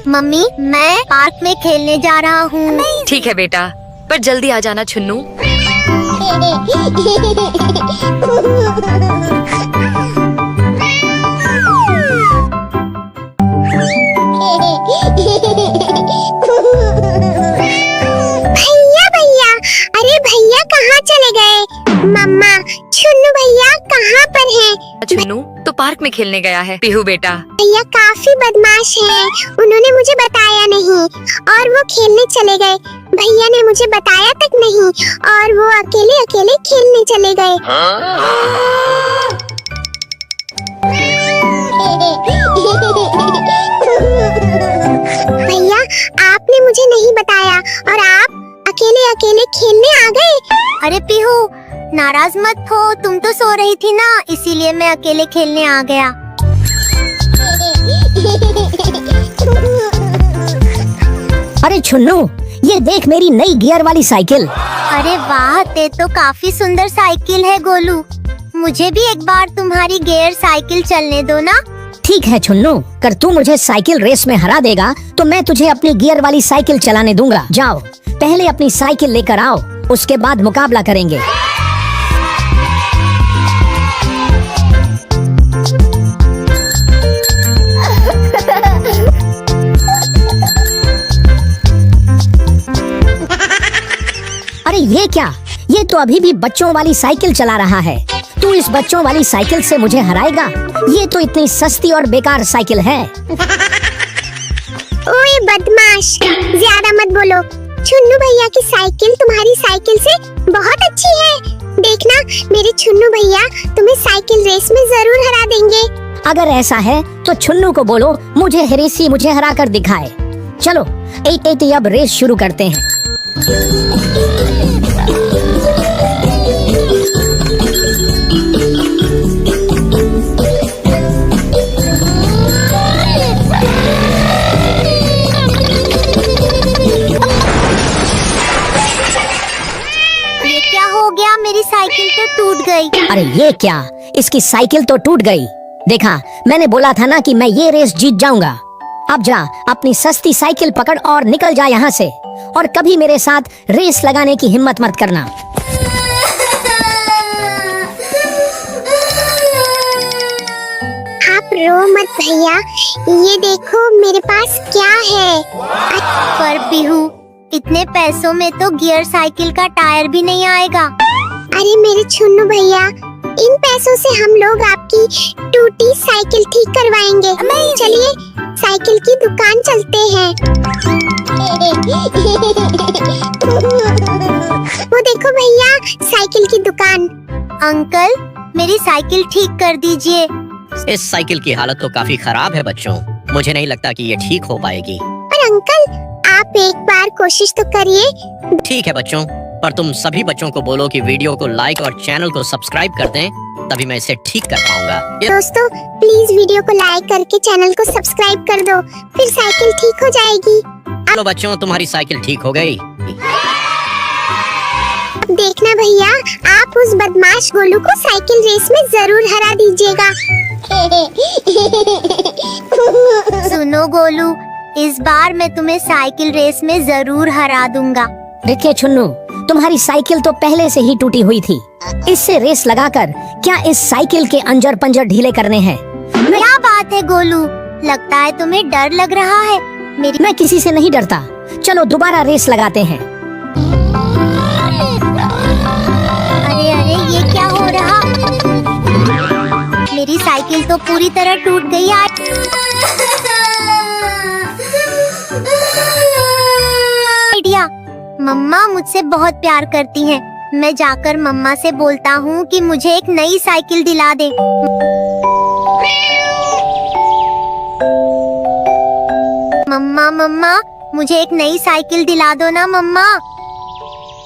Mummy मैं park में खेलने जा रहा हूँ। ठीक है बेटा, पर जल्दी आ जाना छुन्नू। भैया भैया, अरे भैया कहाँ चले गए? मम्मा छुन्नू भैया कहाँ पर हैं? छुन्नू तो पार्क में खेलने गया है। पीहू बेटा, भैया काफी बदमाश हैं, उन्होंने मुझे बताया नहीं और वो खेलने चले गए। भैया ने मुझे बताया तक नहीं और वो अकेले अकेले खेलने चले गए। भैया आपने मुझे नहीं बताया और आप अकेले अकेले खेलने आ गए। अरे पीहू नाराज मत हो, तुम तो सो रही थी ना, इसीलिए मैं अकेले खेलने आ गया। अरे छुन्नू, ये देख मेरी नई गियर वाली साइकिल। अरे वाह, ते तो काफी सुंदर साइकिल है गोलू। मुझे भी एक बार तुम्हारी गियर साइकिल चलने दो ना। ठीक है छुन्नू, कर तू मुझे साइकिल रेस में हरा देगा तो मैं तुझे अपनी गियर वाली साइकिल चलाने दूंगा। जाओ पहले अपनी साइकिल लेकर आओ, उसके बाद मुकाबला करेंगे। अरे ये क्या, ये तो अभी भी बच्चों वाली साइकिल चला रहा है। तू इस बच्चों वाली साइकिल से मुझे हराएगा? ये तो इतनी सस्ती और बेकार साइकिल है। ओए बदमाश, ज्यादा मत बोलो। छुन्नू भैया की साइकिल तुम्हारी साइकिल से बहुत अच्छी है। देखना मेरे छुन्नू भैया तुम्हें साइकिल रेस में जरूर हरा देंगे। अगर ऐसा है तो छुन्नू को बोलो मुझे हेरेसी मुझे हरा कर दिखाए। चलो एक अब रेस शुरू करते हैं। ये क्या हो गया, मेरी साइकिल तो टूट गई। अरे ये क्या, इसकी साइकिल तो टूट गई। देखा, मैंने बोला था ना कि मैं ये रेस जीत जाऊंगा। अब जा अपनी सस्ती साइकिल पकड़ और निकल जा यहाँ से, और कभी मेरे साथ रेस लगाने की हिम्मत मत करना। आप रो मत भैया, ये देखो मेरे पास क्या है। पर पीहू इतने पैसों में तो गियर साइकिल का टायर भी नहीं आएगा। अरे मेरे छुन्नू भैया, इन पैसों से हम लोग आपकी टूटी साइकिल ठीक करवाएंगे। चलिए साइकिल की दुकान चलते हैं। वो देखो भैया, साइकिल की दुकान। अंकल मेरी साइकिल ठीक कर दीजिए। इस साइकिल की हालत तो काफी खराब है बच्चों, मुझे नहीं लगता कि ये ठीक हो पाएगी। पर अंकल आप एक बार कोशिश तो करिए। ठीक है बच्चों, पर तुम सभी बच्चों को बोलो कि वीडियो को लाइक और चैनल को सब्सक्राइब कर दें, तभी मैं इसे ठीक कर पाऊंगा। दोस्तों प्लीज वीडियो को लाइक करके चैनल को सब्सक्राइब कर दो, फिर साइकिल ठीक हो जाएगी। चलो बच्चों, तुम्हारी साइकिल ठीक हो गई। अब देखना भैया, आप उस बदमाश गोलू को साइकिल रेस में जरूर हरा दीजिएगा। सुनो गोलू, इस बार मैं तुम्हें साइकिल रेस में जरूर हरा दूंगा। देखिए छुन्नू, तुम्हारी साइकिल तो पहले से ही टूटी हुई थी। इससे रेस लगाकर क्या इस साइकिल के अंजर पंजर ढीले करने हैं? क्या बात है गोलू, लगता है तुम्हें डर लग रहा है। मैं किसी से नहीं डरता। चलो दोबारा रेस लगाते हैं। अरे अरे ये क्या हो रहा, मेरी साइकिल तो पूरी तरह टूट गई आज। आइडिया, मम्मा मुझसे बहुत प्यार करती हैं। मैं जाकर मम्मा से बोलता हूँ कि मुझे एक नई साइकिल दिला दे। मम्मा मम्मा मुझे एक नई साइकिल दिला दो ना मम्मा।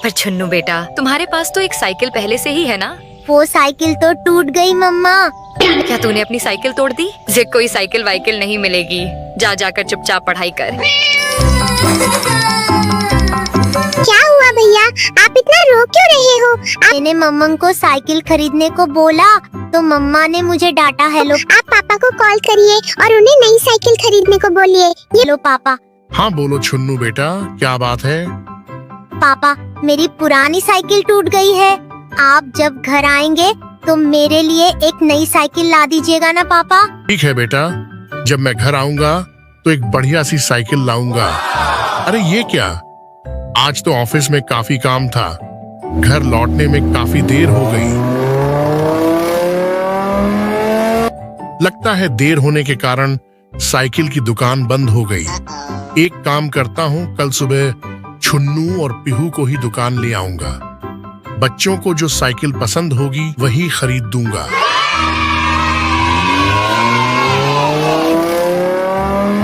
पर छुन्नू बेटा, तुम्हारे पास तो एक साइकिल पहले से ही है ना। वो साइकिल तो टूट गई मम्मा। क्या तूने अपनी साइकिल तोड़ दी? तुझे कोई साइकिल वाइकिल नहीं मिलेगी, जाकर चुपचाप पढ़ाई कर। क्या हुआ भैया? भैया, आप इतना रो क्यों रहे हो? मैंने मम्मा को साइकिल खरीदने को बोला तो मम्मा ने मुझे डांटा। हेलो, आप पापा को कॉल करिए और उन्हें नई साइकिल खरीदने को बोलिए। ये लो पापा। हाँ बोलो छुन्नू बेटा, क्या बात है? पापा, मेरी पुरानी साइकिल टूट गई है। आप जब घर आएंगे तो मेरे लिए एक नई साइकिल ला दीजिएगा ना पापा। ठीक है बेटा, जब मैं घर आऊंगा तो एक बढ़िया सी साइकिल लाऊंगा। अरे ये क्या, आज तो ऑफिस में काफी काम था, घर लौटने में काफी देर हो गई। लगता है देर होने के कारण साइकिल की दुकान बंद हो गई। एक काम करता हूँ, कल सुबह छुन्नू और पिहू को ही दुकान ले आऊंगा। बच्चों को जो साइकिल पसंद होगी वही खरीद दूंगा।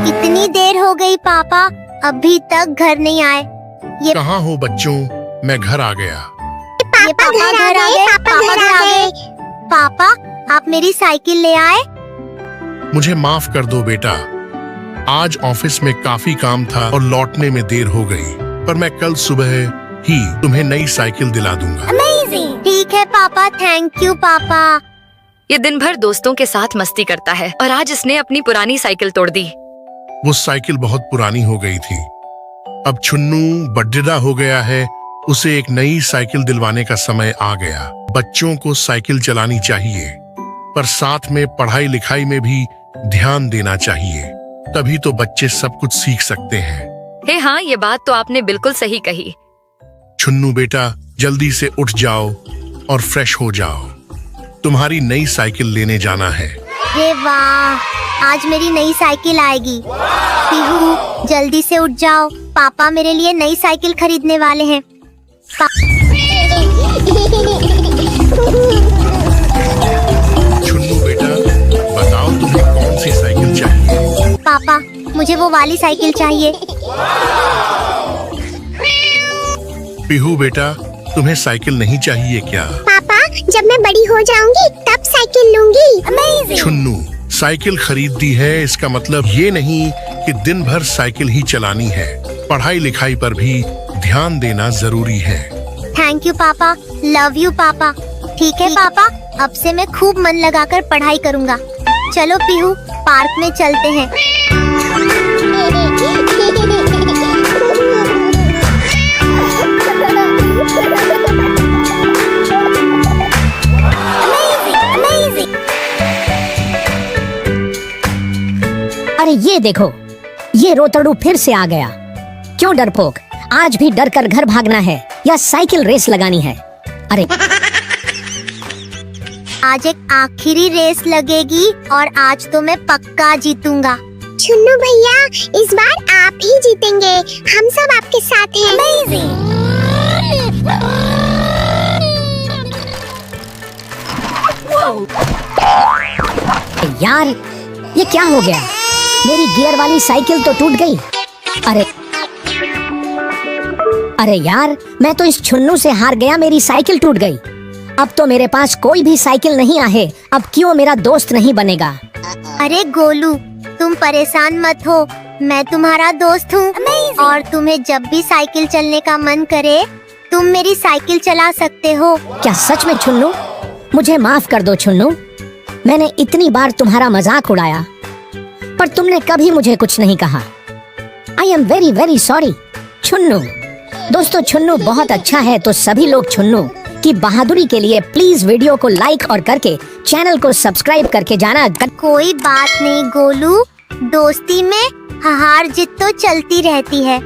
इतनी देर हो गई पापा, अभी तक घर नहीं आए। ये कहाँ हो बच्चों, मैं घर आ गया। पापा घर आ गए, पापा घर आ गए। पापा, आप मेरी साइकिल ले आए? मुझे माफ कर दो बेटा, आज ऑफिस में काफी काम था और लौटने में देर हो गई, पर मैं कल सुबह ही तुम्हें नई साइकिल दिला दूंगा। अमेजिंग। ठीक है पापा, थैंक यू पापा। ये दिन भर दोस्तों के साथ मस्ती करता है और आज इसने अपनी पुरानी साइकिल तोड़ दी। वो साइकिल बहुत पुरानी हो गई थी। अब छुन्नू बड्डेदा हो गया है, उसे एक नई साइकिल दिलवाने का समय आ गया। बच्चों को साइकिल चलानी चाहिए, पर साथ में पढ़ाई लिखाई में भी ध्यान देना चाहिए, तभी तो बच्चे सब कुछ सीख सकते हैं। हाँ, ये बात तो आपने बिल्कुल सही कही। छुन्नू बेटा, जल्दी से उठ जाओ और फ्रेश हो जाओ, तुम्हारी नई साइकिल लेने जाना है। अरे वाह, आज मेरी नई साइकिल आएगी। पीहू, जल्दी से उठ जाओ, पापा मेरे लिए नई साइकिल खरीदने वाले हैं। छुन्नू बेटा, बताओ तुम्हें कौन सी साइकिल चाहिए? पापा, मुझे वो वाली साइकिल चाहिए। पिहू बेटा, तुम्हें साइकिल नहीं चाहिए क्या? पापा, जब मैं बड़ी हो जाऊंगी तब साइकिल लूंगी। अमेजिंग। छुन्नू, साइकिल खरीद दी है इसका मतलब ये नहीं कि दिन भर साइकिल ही चलानी है, पढ़ाई लिखाई पर भी ध्यान देना जरूरी है। थैंक यू पापा, लव यू पापा। ठीक है पापा, अब से मैं खूब मन लगाकर पढ़ाई करूंगा। चलो पीहू, पार्क में चलते हैं। अरे ये देखो, ये रोतड़ू फिर से आ गया। क्यों डरपोक, आज भी डर कर घर भागना है या साइकिल रेस लगानी है? अरे आज एक आखिरी रेस लगेगी और आज तो मैं पक्का जीतूंगा। छुन्नू भैया, इस बार आप ही जीतेंगे, हम सब आपके साथ हैं। यार, ये क्या हो गया? मेरी गियर वाली साइकिल तो टूट गई। अरे यार, मैं तो इस छुन्नू से हार गया, मेरी साइकिल टूट गई। अब तो मेरे पास कोई भी साइकिल नहीं आहे, अब क्यों मेरा दोस्त नहीं बनेगा? अरे गोलू, तुम परेशान मत हो, मैं तुम्हारा दोस्त हूँ और तुम्हें जब भी साइकिल चलने का मन करे तुम मेरी साइकिल चला सकते हो। क्या सच में छुन्नू? मुझे माफ कर दो छुन्नू, मैंने इतनी बार तुम्हारा मजाक उड़ाया पर तुमने कभी मुझे कुछ नहीं कहा। I am very very sorry Chhunnu. दोस्तों, छुन्नू बहुत अच्छा है, तो सभी लोग छुन्नू की बहादुरी के लिए प्लीज वीडियो को लाइक और करके चैनल को सब्सक्राइब करके जाना। कोई बात नहीं गोलू, दोस्ती में हार जीत तो चलती रहती है।